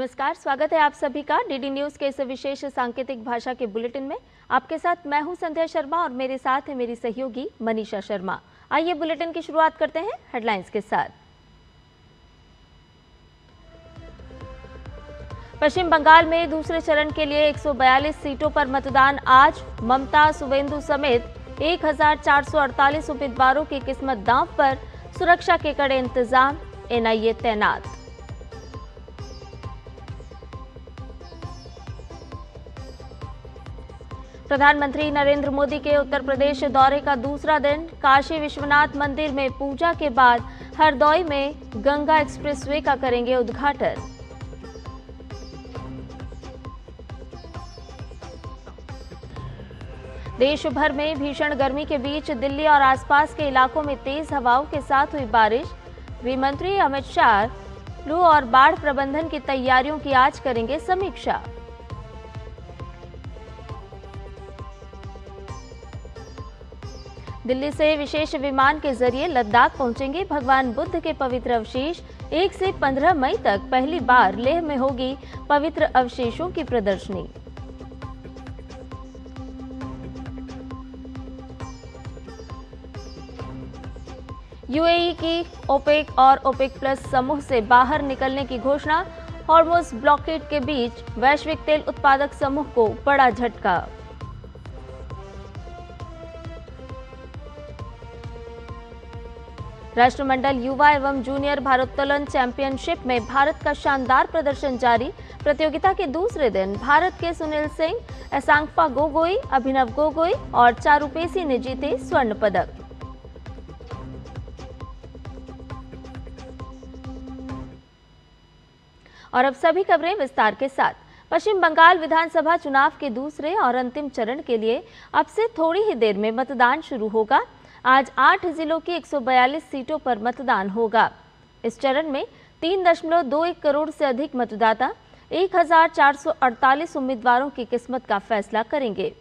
नमस्कार, स्वागत है आप सभी का डीडी न्यूज के इस विशेष सांकेतिक भाषा के बुलेटिन में। आपके साथ मैं हूं संध्या शर्मा और मेरे साथ है मेरी सहयोगी मनीषा शर्मा। आइए बुलेटिन की शुरुआत करते हैं हेडलाइंस के साथ। पश्चिम बंगाल में दूसरे चरण के लिए 142 सीटों पर मतदान आज। ममता, शुवेंदु समेत 1448 उम्मीदवारों की किस्मत दांव पर। सुरक्षा के कड़े इंतजाम, एनआईए तैनात। प्रधानमंत्री नरेंद्र मोदी के उत्तर प्रदेश दौरे का दूसरा दिन। काशी विश्वनाथ मंदिर में पूजा के बाद हरदौई में गंगा एक्सप्रेसवे का करेंगे उद्घाटन। देश भर में भीषण गर्मी के बीच दिल्ली और आसपास के इलाकों में तेज हवाओं के साथ हुई बारिश। गृह मंत्री अमित शाह लू और बाढ़ प्रबंधन की तैयारियों की आज करेंगे समीक्षा। दिल्ली से विशेष विमान के जरिए लद्दाख पहुंचेंगे भगवान बुद्ध के पवित्र अवशेष। 1 से 15 मई तक पहली बार लेह में होगी पवित्र अवशेषों की प्रदर्शनी। यूएई की ओपेक और ओपेक प्लस समूह से बाहर निकलने की घोषणा। हॉर्मुज़ ब्लॉकेड के बीच वैश्विक तेल उत्पादक समूह को बड़ा झटका। राष्ट्रमंडल युवा एवं जूनियर भारोत्तोलन चैंपियनशिप में भारत का शानदार प्रदर्शन जारी। प्रतियोगिता के दूसरे दिन भारत के सुनील सिंह, एसांगपा गोगोई, अभिनव गोगोई और चारुपेसी ने जीते स्वर्ण पदक। और अब सभी खबरें विस्तार के साथ। पश्चिम बंगाल विधानसभा चुनाव के दूसरे और अंतिम चरण के लिए अब से थोड़ी ही देर में मतदान शुरू होगा। आज 8 जिलों की 142 सीटों पर मतदान होगा। इस चरण में 3.21 करोड़ से अधिक मतदाता 1448 उम्मीदवारों की किस्मत का फैसला करेंगे।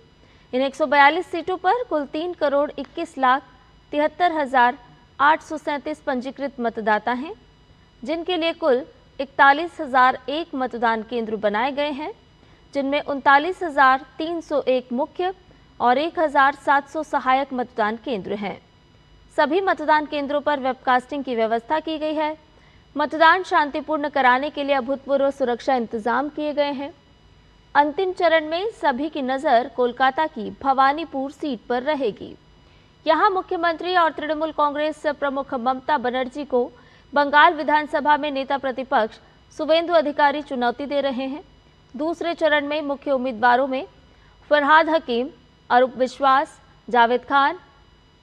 इन 142 सीटों पर कुल 3,21,73,837 पंजीकृत मतदाता हैं, जिनके लिए कुल 41,001 मतदान केंद्र बनाए गए हैं, जिनमें 39,301 मुख्य और 1,700 सहायक मतदान केंद्र हैं। सभी मतदान केंद्रों पर वेबकास्टिंग की व्यवस्था की गई है। मतदान शांतिपूर्ण कराने के लिए अभूतपूर्व सुरक्षा इंतजाम किए गए हैं। अंतिम चरण में सभी की नज़र कोलकाता की भवानीपुर सीट पर रहेगी। यहां मुख्यमंत्री और तृणमूल कांग्रेस प्रमुख ममता बनर्जी को बंगाल विधानसभा में नेता प्रतिपक्ष शुवेंदु अधिकारी चुनौती दे रहे हैं। दूसरे चरण में मुख्य उम्मीदवारों में फरहाद हकीम, अरूप विश्वास, जावेद खान,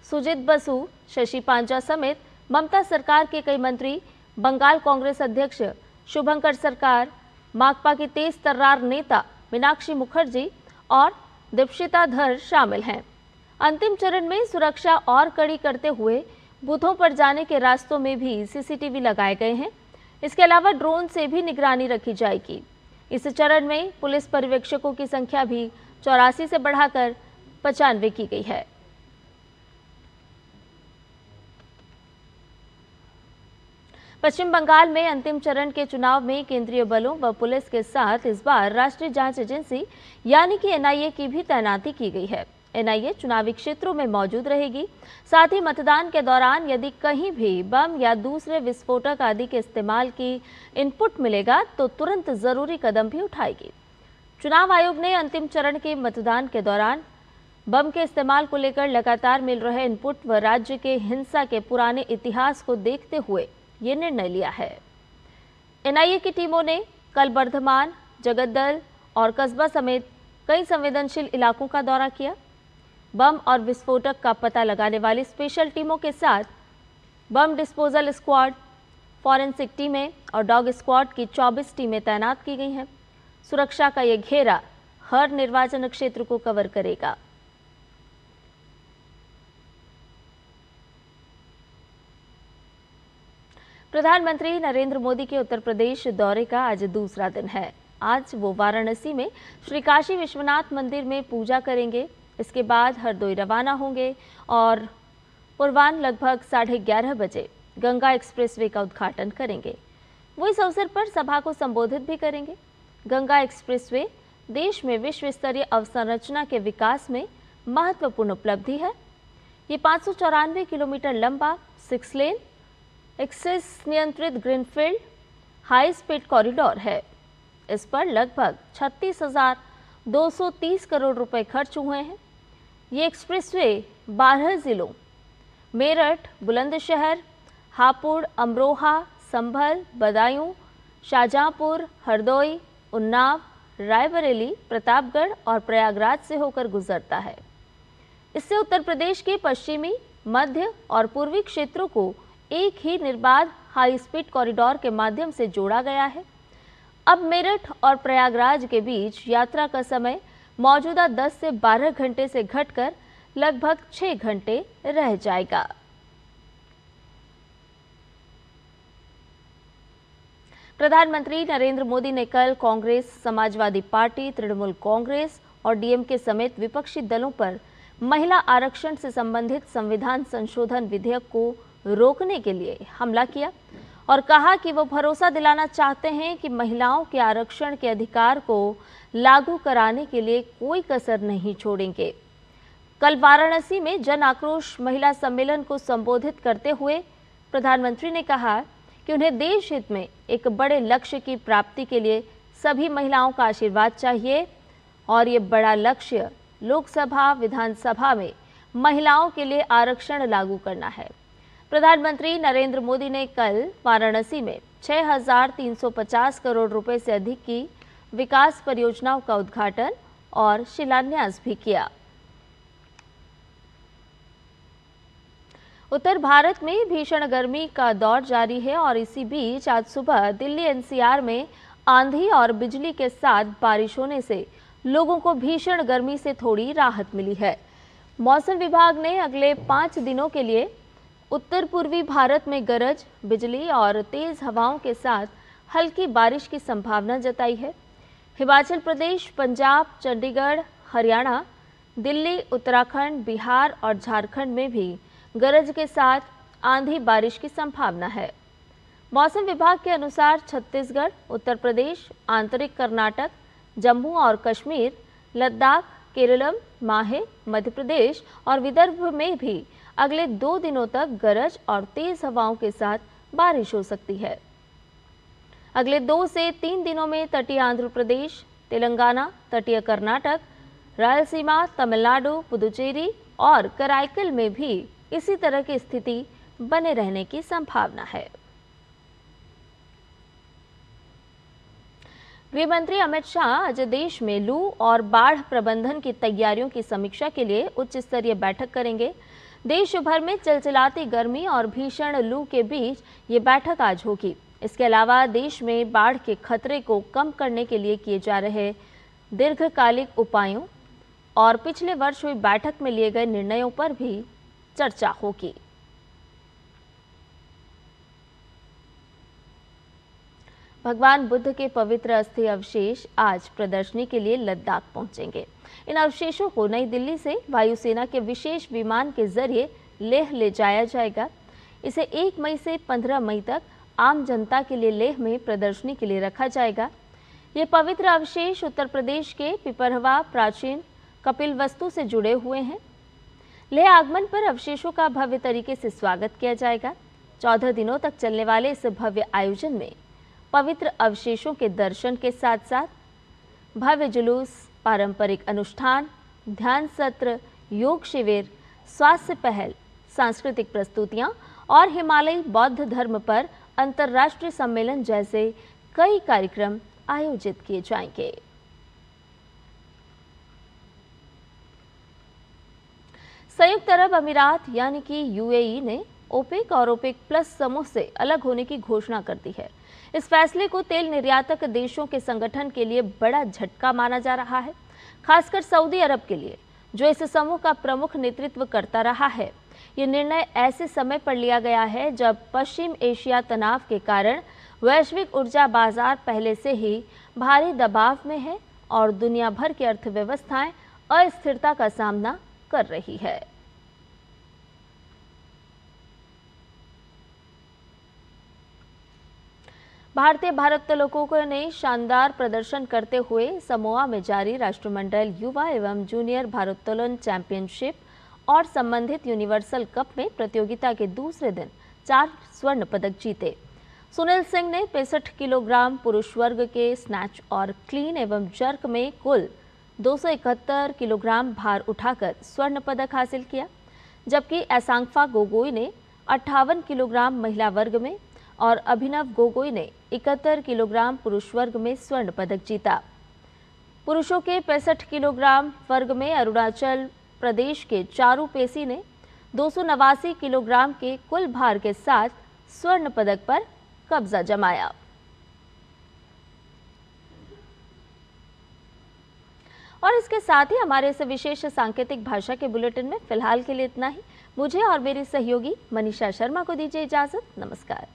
सुजीत बसु, शशि पांचा समेत ममता सरकार के कई मंत्री, बंगाल कांग्रेस अध्यक्ष शुभंकर सरकार, माकपा की तेज तर्रार नेता मीनाक्षी मुखर्जी और दीक्षिता धर शामिल हैं। अंतिम चरण में सुरक्षा और कड़ी करते हुए बूथों पर जाने के रास्तों में भी सीसीटीवी लगाए गए हैं। इसके अलावा ड्रोन से भी निगरानी रखी जाएगी। इस चरण में पुलिस पर्यवेक्षकों की संख्या भी 84 से बढ़ाकर 95 की गई है। पश्चिम बंगाल में अंतिम चरण के चुनाव में केंद्रीय बलों व पुलिस के साथ इस बार राष्ट्रीय जांच एजेंसी यानी कि एनआईए की भी तैनाती की गई है। एनआईए चुनावी क्षेत्रों में मौजूद रहेगी। साथ ही मतदान के दौरान यदि कहीं भी बम या दूसरे विस्फोटक आदि के इस्तेमाल की इनपुट मिलेगा तो तुरंत जरूरी कदम भी उठाएगी। चुनाव आयोग ने अंतिम चरण के मतदान के दौरान बम के इस्तेमाल को लेकर लगातार मिल रहे इनपुट व राज्य के हिंसा के पुराने इतिहास को देखते हुए ये निर्णय लिया है। एनआईए की टीमों ने कल बर्धमान, जगद्दल और कस्बा समेत कई संवेदनशील इलाकों का दौरा किया। बम और विस्फोटक का पता लगाने वाली स्पेशल टीमों के साथ बम डिस्पोजल स्क्वाड, फॉरेंसिक टीमें और डॉग स्क्वाड की 24 टीमें तैनात की गई हैं। सुरक्षा का यह घेरा हर निर्वाचन क्षेत्र को कवर करेगा। प्रधानमंत्री नरेंद्र मोदी के उत्तर प्रदेश दौरे का आज दूसरा दिन है। आज वो वाराणसी में श्री काशी विश्वनाथ मंदिर में पूजा करेंगे। इसके बाद हरदोई रवाना होंगे और पूर्वाह्न लगभग 11:30 बजे गंगा एक्सप्रेसवे का उद्घाटन करेंगे। वो इस अवसर पर सभा को संबोधित भी करेंगे। गंगा एक्सप्रेसवे देश में विश्व स्तरीय अवसंरचना के विकास में महत्वपूर्ण उपलब्धि है। ये 594 किलोमीटर लंबा 6 लेन एक्सेस नियंत्रित ग्रीनफील्ड हाई स्पीड कॉरिडोर है। इस पर लगभग 36,230 करोड़ रुपए खर्च हुए हैं। ये एक्सप्रेसवे 12 जिलों मेरठ, बुलंदशहर, हापुड़, अमरोहा, संभल, बदायूं, शाहजहांपुर, हरदोई, उन्नाव, रायबरेली, प्रतापगढ़ और प्रयागराज से होकर गुजरता है। इससे उत्तर प्रदेश के पश्चिमी, मध्य और पूर्वी क्षेत्रों को एक ही निर्बाध हाई स्पीड कॉरिडोर के माध्यम से जोड़ा गया है। अब मेरठ और प्रयागराज के बीच यात्रा का समय मौजूदा 10 से 12 घंटे से घटकर लगभग 6 घंटे रह जाएगा। प्रधानमंत्री नरेंद्र मोदी ने कल कांग्रेस, समाजवादी पार्टी, तृणमूल कांग्रेस और डीएमके समेत विपक्षी दलों पर महिला आरक्षण से संबंधित संविधान संशोधन विधेयक को रोकने के लिए हमला किया और कहा कि वो भरोसा दिलाना चाहते हैं कि महिलाओं के आरक्षण के अधिकार को लागू कराने के लिए कोई कसर नहीं छोड़ेंगे। कल वाराणसी में जन आक्रोश महिला सम्मेलन को संबोधित करते हुए प्रधानमंत्री ने कहा कि उन्हें देश हित में एक बड़े लक्ष्य की प्राप्ति के लिए सभी महिलाओं का आशीर्वाद चाहिए और ये बड़ा लक्ष्य लोकसभा, विधानसभा में महिलाओं के लिए आरक्षण लागू करना है। प्रधानमंत्री नरेंद्र मोदी ने कल वाराणसी में 6,350 करोड़ रुपए से अधिक की विकास परियोजनाओं का उद्घाटन और शिलान्यास भी किया। उत्तर भारत में भीषण गर्मी का दौर जारी है और इसी बीच आज सुबह दिल्ली एनसीआर में आंधी और बिजली के साथ बारिश होने से लोगों को भीषण गर्मी से थोड़ी राहत मिली है। मौसम विभाग ने अगले 5 दिनों के लिए उत्तर पूर्वी भारत में गरज, बिजली और तेज हवाओं के साथ हल्की बारिश की संभावना जताई है। हिमाचल प्रदेश, पंजाब, चंडीगढ़, हरियाणा, दिल्ली, उत्तराखंड, बिहार और झारखंड में भी गरज के साथ आंधी बारिश की संभावना है। मौसम विभाग के अनुसार छत्तीसगढ़, उत्तर प्रदेश, आंतरिक कर्नाटक, जम्मू और कश्मीर, लद्दाख, केरलम, माहे, मध्य प्रदेश और विदर्भ में भी अगले 2 दिनों तक गरज और तेज हवाओं के साथ बारिश हो सकती है। अगले 2 से 3 दिनों में तटीय आंध्र प्रदेश, तेलंगाना, तटीय कर्नाटक, रायलसीमा, तमिलनाडु, पुदुचेरी और कराईकल में भी इसी तरह की स्थिति बने रहने की संभावना है। गृह मंत्री अमित शाह आज देश में लू और बाढ़ प्रबंधन की तैयारियों की समीक्षा के लिए उच्च स्तरीय बैठक करेंगे। देश भर में चिलचिलाती गर्मी और भीषण लू के बीच ये बैठक आज होगी। इसके अलावा देश में बाढ़ के खतरे को कम करने के लिए किए जा रहे दीर्घकालिक उपायों और पिछले वर्ष हुई बैठक में लिए गए निर्णयों पर भी चर्चा होगी। भगवान बुद्ध के पवित्र अस्थि अवशेष आज प्रदर्शनी के लिए लद्दाख पहुंचेंगे। इन अवशेषों को नई दिल्ली से वायुसेना के विशेष विमान के जरिए लेह ले जाया जाएगा। इसे 1 मई से 15 मई तक आम जनता के लिए लेह में प्रदर्शनी के लिए रखा जाएगा। ये पवित्र अवशेष उत्तर प्रदेश के पिपरहवा प्राचीन कपिलवस्तु से जुड़े हुए हैं। लेह आगमन पर अवशेषों का भव्य तरीके से स्वागत किया जाएगा। 14 दिनों तक चलने वाले इस भव्य आयोजन में पवित्र अवशेषों के दर्शन के साथ साथ भव्य जुलूस, पारंपरिक अनुष्ठान, ध्यान सत्र, योग शिविर, स्वास्थ्य पहल, सांस्कृतिक प्रस्तुतियां और हिमालयी बौद्ध धर्म पर अंतर्राष्ट्रीय सम्मेलन जैसे कई कार्यक्रम आयोजित किए जाएंगे। संयुक्त अरब अमीरात यानी कि यूएई ने ओपेक और ओपेक प्लस समूह से अलग होने की घोषणा कर दी है। इस फैसले को तेल निर्यातक देशों के संगठन के लिए बड़ा झटका माना जा रहा है, खासकर सऊदी अरब के लिए, जो इस समूह का प्रमुख नेतृत्व करता रहा है। ये निर्णय ऐसे समय पर लिया गया है जब पश्चिम एशिया तनाव के कारण वैश्विक ऊर्जा बाजार पहले से ही भारी दबाव में है और दुनिया भर की अर्थव्यवस्थाएं अस्थिरता का सामना कर रही है। भारतीय भारोत्तोलकों ने शानदार प्रदर्शन करते हुए समोआ में जारी राष्ट्रमंडल युवा एवं जूनियर भारोत्तोलन चैंपियनशिप और संबंधित यूनिवर्सल कप में प्रतियोगिता के दूसरे दिन 4 स्वर्ण पदक जीते। सुनील सिंह ने 65 किलोग्राम पुरुष वर्ग के स्नैच और क्लीन एवं जर्क में कुल 271 किलोग्राम भार उठाकर स्वर्ण पदक हासिल किया, जबकि एसांगफा गोगोई ने 58 किलोग्राम महिला वर्ग में और अभिनव गोगोई ने 71 किलोग्राम पुरुष वर्ग में स्वर्ण पदक जीता। पुरुषों के 65 किलोग्राम वर्ग में अरुणाचल प्रदेश के चारू पेसी ने 289 किलोग्राम के कुल भार के साथ स्वर्ण पदक पर कब्जा जमाया। और इसके साथ ही हमारे इस विशेष सांकेतिक भाषा के बुलेटिन में फिलहाल के लिए इतना ही। मुझे और मेरी सहयोगी मनीषा शर्मा को दीजिए इजाजत। नमस्कार।